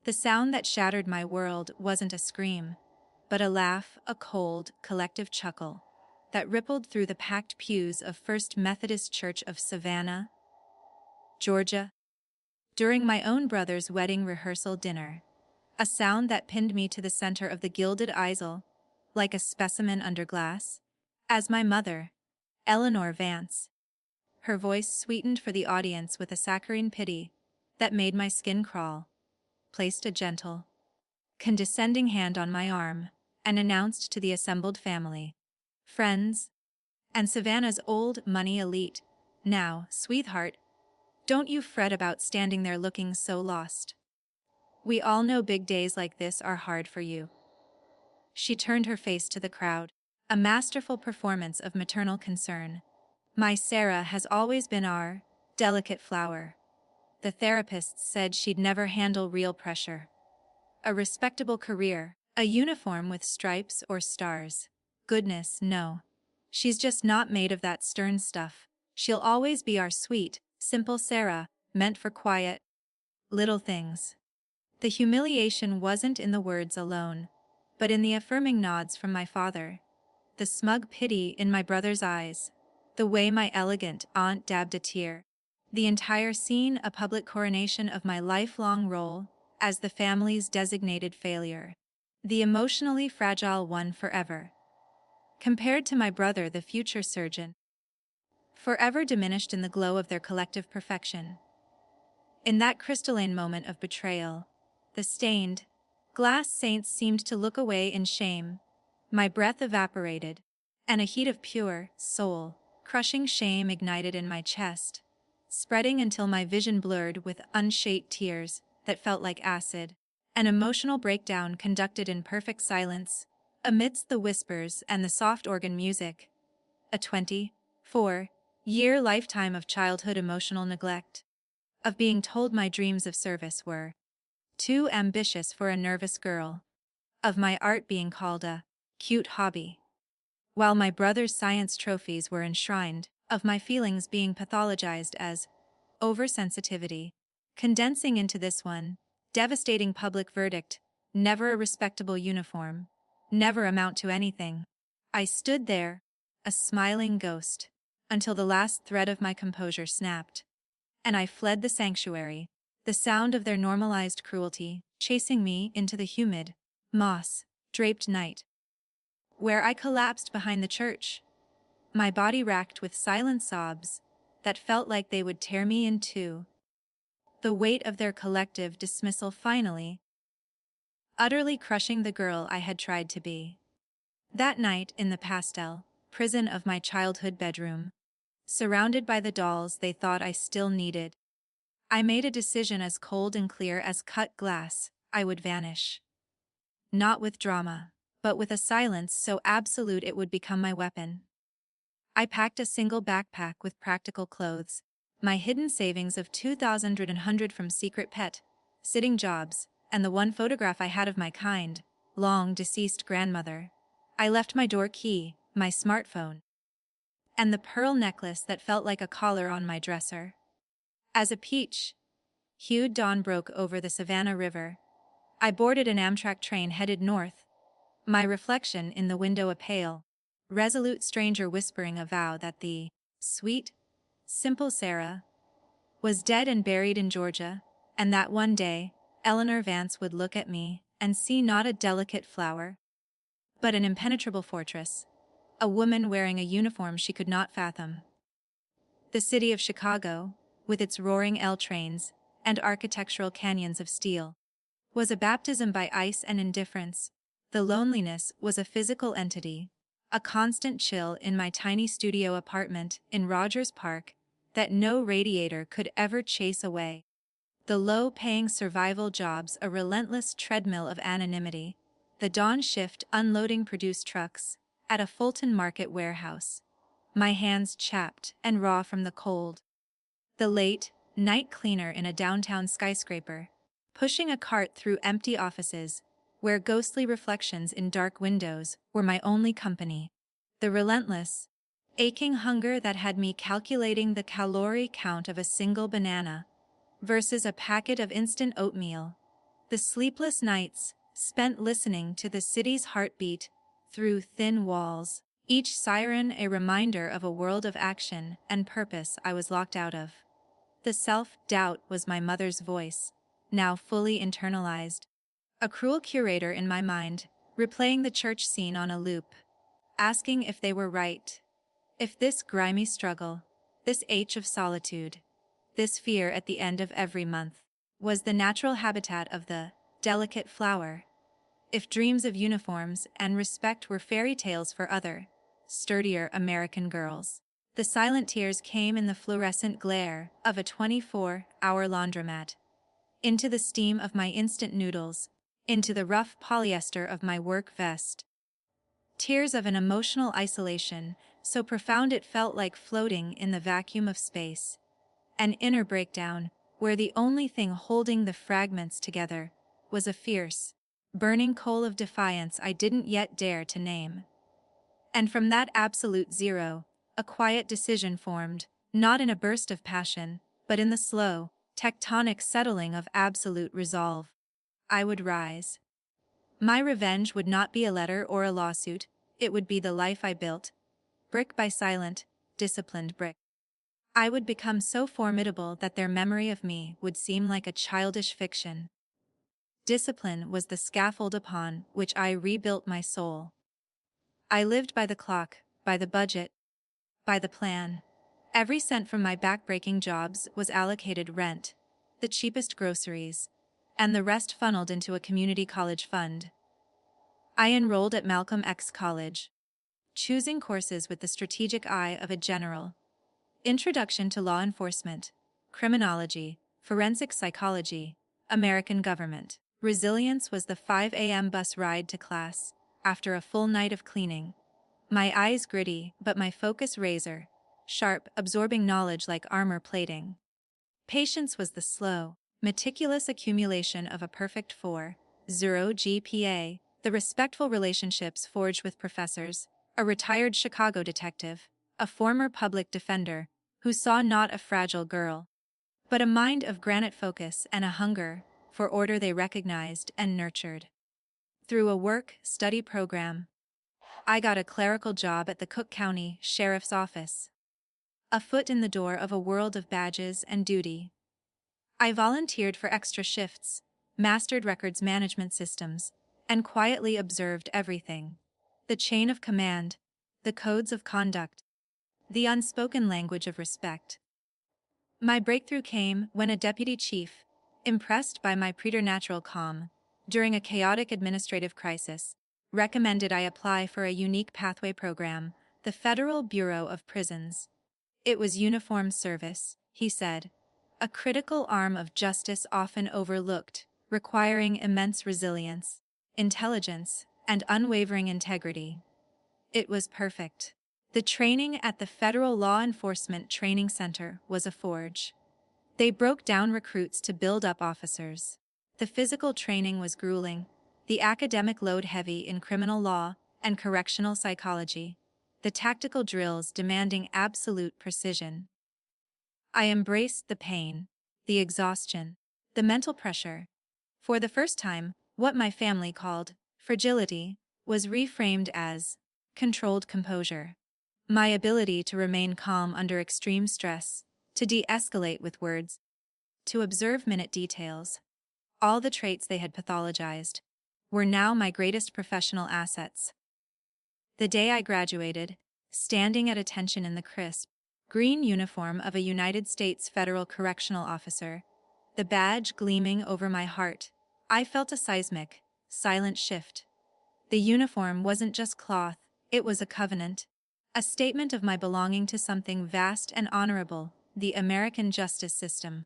The sound that shattered my world wasn't a scream, but a laugh, a cold, collective chuckle that rippled through the packed pews of First Methodist Church of Savannah, Georgia, during my own brother's wedding rehearsal dinner. A sound that pinned me to the center of the gilded aisle, like a specimen under glass, as my mother, Eleanor Vance, her voice sweetened for the audience with a saccharine pity that made my skin crawl, placed a gentle, condescending hand on my arm, and announced to the assembled family, friends, and Savannah's old money elite, "Now, sweetheart, don't you fret about standing there looking so lost. We all know big days like this are hard for you." She turned her face to the crowd, a masterful performance of maternal concern. "My Sarah has always been our delicate flower. The therapists said she'd never handle real pressure. A respectable career, a uniform with stripes or stars. Goodness, no. She's just not made of that stern stuff. She'll always be our sweet, simple Sarah, meant for quiet, little things." The humiliation wasn't in the words alone, but in the affirming nods from my father, the smug pity in my brother's eyes, the way my elegant aunt dabbed a tear. The entire scene a public coronation of my lifelong role as the family's designated failure, the emotionally fragile one forever. Compared to my brother, the future surgeon, forever diminished in the glow of their collective perfection. In that crystalline moment of betrayal, the stained, glass saints seemed to look away in shame. My breath evaporated, and a heat of pure, soul-crushing shame ignited in my chest, spreading until my vision blurred with unshaped tears that felt like acid, an emotional breakdown conducted in perfect silence, amidst the whispers and the soft organ music. A 24-year lifetime of childhood emotional neglect, of being told my dreams of service were too ambitious for a nervous girl, of my art being called a cute hobby, while my brother's science trophies were enshrined, of my feelings being pathologized as oversensitivity, condensing into this one devastating public verdict: never a respectable uniform, never amount to anything. I stood there, a smiling ghost, until the last thread of my composure snapped, and I fled the sanctuary, the sound of their normalized cruelty chasing me into the humid, moss-draped night, where I collapsed behind the church, my body racked with silent sobs that felt like they would tear me in two, the weight of their collective dismissal finally, utterly crushing the girl I had tried to be. That night in the pastel prison of my childhood bedroom, surrounded by the dolls they thought I still needed, I made a decision as cold and clear as cut glass: I would vanish. Not with drama, but with a silence so absolute it would become my weapon. I packed a single backpack with practical clothes, my hidden savings of $2,100 from secret pet sitting jobs, and the one photograph I had of my kind, long-deceased grandmother. I left my door key, my smartphone, and the pearl necklace that felt like a collar on my dresser. As a peach-hued dawn broke over the Savannah River, I boarded an Amtrak train headed north, my reflection in the window a pale, resolute stranger whispering a vow that the sweet, simple Sarah was dead and buried in Georgia, and that one day, Eleanor Vance would look at me and see not a delicate flower, but an impenetrable fortress, a woman wearing a uniform she could not fathom. The city of Chicago, with its roaring L trains and architectural canyons of steel, was a baptism by ice and indifference. The loneliness was a physical entity, a constant chill in my tiny studio apartment in Rogers Park that no radiator could ever chase away. The low-paying survival jobs a relentless treadmill of anonymity, the dawn shift unloading produced trucks at a Fulton Market warehouse, my hands chapped and raw from the cold. The late night cleaner in a downtown skyscraper, pushing a cart through empty offices, where ghostly reflections in dark windows were my only company. The relentless, aching hunger that had me calculating the calorie count of a single banana versus a packet of instant oatmeal, The sleepless nights, spent listening to the city's heartbeat through thin walls, each siren a reminder of a world of action and purpose I was locked out of. The self-doubt was my mother's voice, now fully internalized. A cruel curator in my mind, replaying the church scene on a loop, asking if they were right. If this grimy struggle, this ache of solitude, this fear at the end of every month, was the natural habitat of the delicate flower. If dreams of uniforms and respect were fairy tales for other, sturdier American girls, the silent tears came in the fluorescent glare of a 24-hour laundromat, into the steam of my instant noodles, into the rough polyester of my work vest. Tears of an emotional isolation, so profound it felt like floating in the vacuum of space. An inner breakdown, where the only thing holding the fragments together was a fierce, burning coal of defiance I didn't yet dare to name. And from that absolute zero, a quiet decision formed, not in a burst of passion, but in the slow, tectonic settling of absolute resolve. I would rise. My revenge would not be a letter or a lawsuit, it would be the life I built, brick by silent, disciplined brick. I would become so formidable that their memory of me would seem like a childish fiction. Discipline was the scaffold upon which I rebuilt my soul. I lived by the clock, by the budget, by the plan. Every cent from my backbreaking jobs was allocated rent, the cheapest groceries, and the rest funneled into a community college fund. I enrolled at Malcolm X College, choosing courses with the strategic eye of a general. Introduction to Law Enforcement, Criminology, Forensic Psychology, American Government. Resilience was the 5 a.m. bus ride to class, after a full night of cleaning. My eyes gritty, but my focus razor sharp, absorbing knowledge like armor plating. Patience was the slow, meticulous accumulation of a perfect 4.0 GPA, the respectful relationships forged with professors, a retired Chicago detective, a former public defender, who saw not a fragile girl, but a mind of granite focus and a hunger for order they recognized and nurtured. Through a work-study program, I got a clerical job at the Cook County Sheriff's Office. A foot in the door of a world of badges and duty. I volunteered for extra shifts, mastered records management systems, and quietly observed everything. The chain of command, the codes of conduct, the unspoken language of respect. My breakthrough came when a deputy chief, impressed by my preternatural calm, during a chaotic administrative crisis, recommended I apply for a unique pathway program, the Federal Bureau of Prisons. It was uniformed service, he said, a critical arm of justice often overlooked, requiring immense resilience, intelligence, and unwavering integrity. It was perfect. The training at the Federal Law Enforcement Training Center was a forge. They broke down recruits to build up officers. The physical training was grueling, the academic load heavy in criminal law and correctional psychology, the tactical drills demanding absolute precision. I embraced the pain, the exhaustion, the mental pressure. For the first time, what my family called fragility was reframed as controlled composure. My ability to remain calm under extreme stress, to de-escalate with words, to observe minute details, all the traits they had pathologized, were now my greatest professional assets. The day I graduated, standing at attention in the crisp, green uniform of a United States federal correctional officer, the badge gleaming over my heart, I felt a seismic, silent shift. The uniform wasn't just cloth, it was a covenant, a statement of my belonging to something vast and honorable, the American justice system.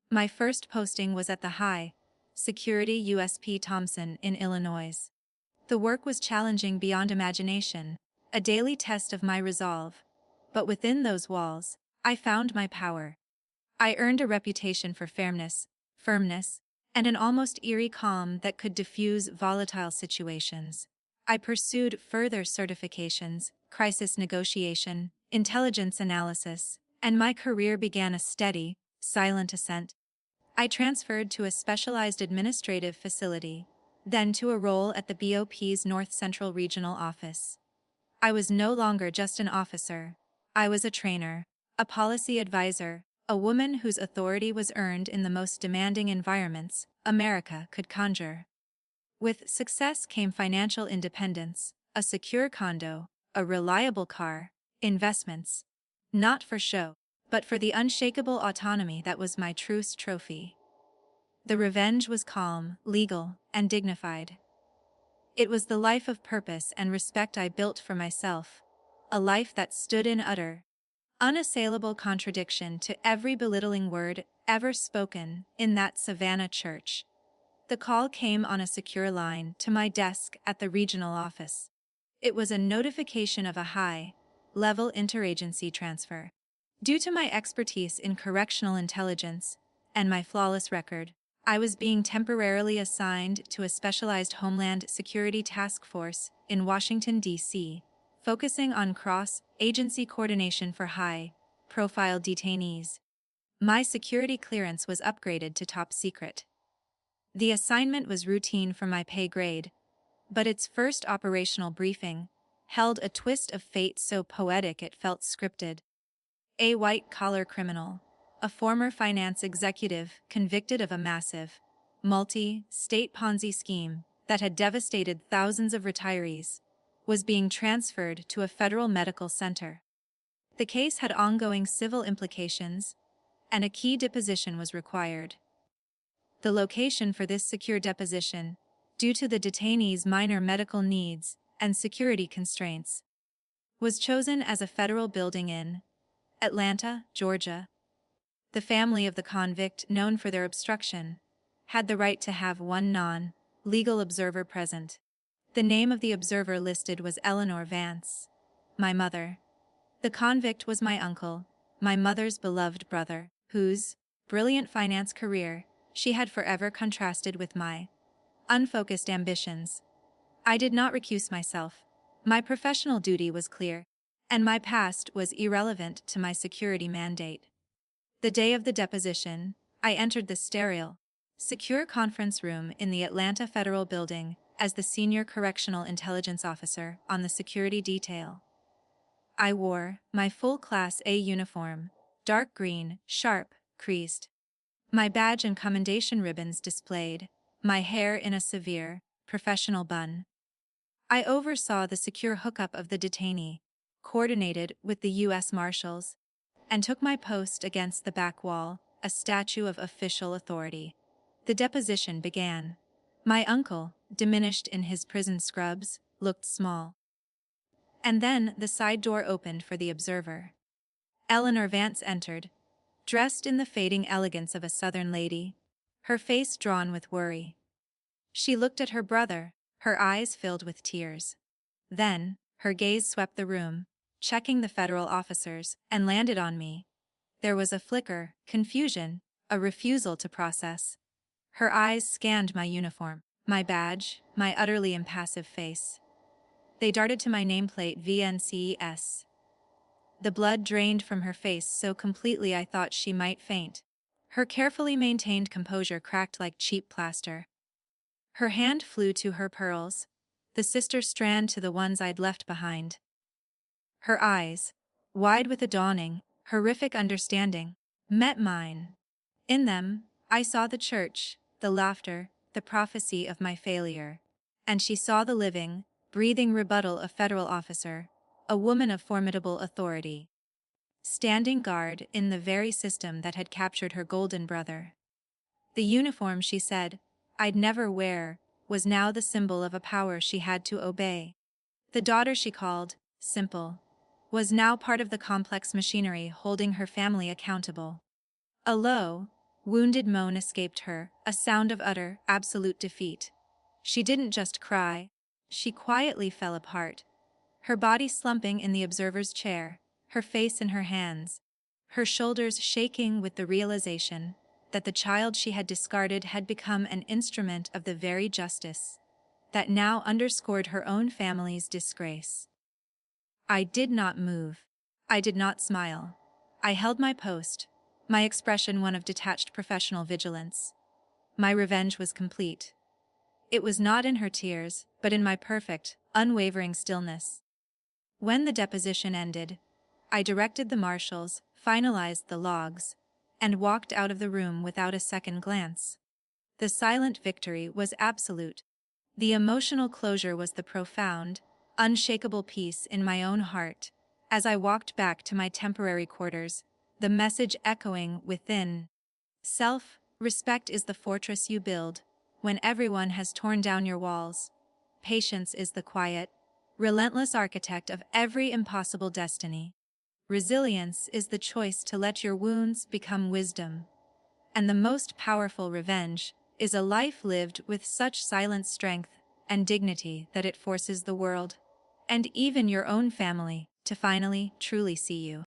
My first posting was at the High Security USP Thompson in Illinois. The work was challenging beyond imagination, a daily test of my resolve. But within those walls, I found my power. I earned a reputation for fairness, firmness, and an almost eerie calm that could diffuse volatile situations. I pursued further certifications, crisis negotiation, intelligence analysis, and my career began a steady, silent ascent. I transferred to a specialized administrative facility, then to a role at the BOP's North Central Regional Office. I was no longer just an officer. I was a trainer, a policy advisor, a woman whose authority was earned in the most demanding environments America could conjure. With success came financial independence, a secure condo, a reliable car, investments. Not for show, but for the unshakable autonomy that was my truest trophy. The revenge was calm, legal, and dignified. It was the life of purpose and respect I built for myself, a life that stood in utter, unassailable contradiction to every belittling word ever spoken in that Savannah church. The call came on a secure line to my desk at the regional office. It was a notification of a high-level interagency transfer. Due to my expertise in correctional intelligence and my flawless record, I was being temporarily assigned to a specialized Homeland Security task force in Washington, D.C., focusing on cross-agency coordination for high-profile detainees. My security clearance was upgraded to top secret. The assignment was routine for my pay grade, but its first operational briefing held a twist of fate so poetic it felt scripted. A white-collar criminal, a former finance executive convicted of a massive, multi-state Ponzi scheme that had devastated thousands of retirees, was being transferred to a federal medical center. The case had ongoing civil implications, and a key deposition was required. The location for this secure deposition, due to the detainee's minor medical needs and security constraints, was chosen as a federal building in Atlanta, Georgia. The family of the convict, known for their obstruction, had the right to have one non-legal observer present. The name of the observer listed was Eleanor Vance, my mother. The convict was my uncle, my mother's beloved brother, whose brilliant finance career she had forever contrasted with my unfocused ambitions. I did not recuse myself. My professional duty was clear, and my past was irrelevant to my security mandate. The day of the deposition, I entered the sterile, secure conference room in the Atlanta Federal Building as the senior correctional intelligence officer on the security detail. I wore my full Class A uniform, dark green, sharp, creased. My badge and commendation ribbons displayed, my hair in a severe, professional bun. I oversaw the secure hookup of the detainee, coordinated with the U.S. Marshals, and took my post against the back wall, a statue of official authority. The deposition began. My uncle, diminished in his prison scrubs, looked small. And then the side door opened for the observer. Eleanor Vance entered, dressed in the fading elegance of a Southern lady, her face drawn with worry. She looked at her brother, her eyes filled with tears. Then, her gaze swept the room, checking the federal officers, and landed on me. There was a flicker, confusion, a refusal to process. Her eyes scanned my uniform, my badge, my utterly impassive face. They darted to my nameplate VNCS. The blood drained from her face so completely I thought she might faint. Her carefully maintained composure cracked like cheap plaster. Her hand flew to her pearls, the sister strand to the ones I'd left behind. Her eyes, wide with a dawning, horrific understanding, met mine. In them, I saw the church, the laughter, the prophecy of my failure. And she saw the living, breathing rebuttal of federal officer, a woman of formidable authority, standing guard in the very system that had captured her golden brother. The uniform, she said, I'd never wear, was now the symbol of a power she had to obey. The daughter she called, simple, was now part of the complex machinery holding her family accountable. A low, wounded moan escaped her, a sound of utter, absolute defeat. She didn't just cry, she quietly fell apart, her body slumping in the observer's chair, her face in her hands, her shoulders shaking with the realization that the child she had discarded had become an instrument of the very justice that now underscored her own family's disgrace. I did not move. I did not smile. I held my post, my expression one of detached professional vigilance. My revenge was complete. It was not in her tears, but in my perfect, unwavering stillness. When the deposition ended, I directed the marshals, finalized the logs, and walked out of the room without a second glance. The silent victory was absolute. The emotional closure was the profound, unshakable peace in my own heart. As I walked back to my temporary quarters, the message echoing within. Self-respect is the fortress you build when everyone has torn down your walls. Patience is the quiet, relentless architect of every impossible destiny. Resilience is the choice to let your wounds become wisdom. And the most powerful revenge is a life lived with such silent strength and dignity that it forces the world, and even your own family, to finally, truly see you.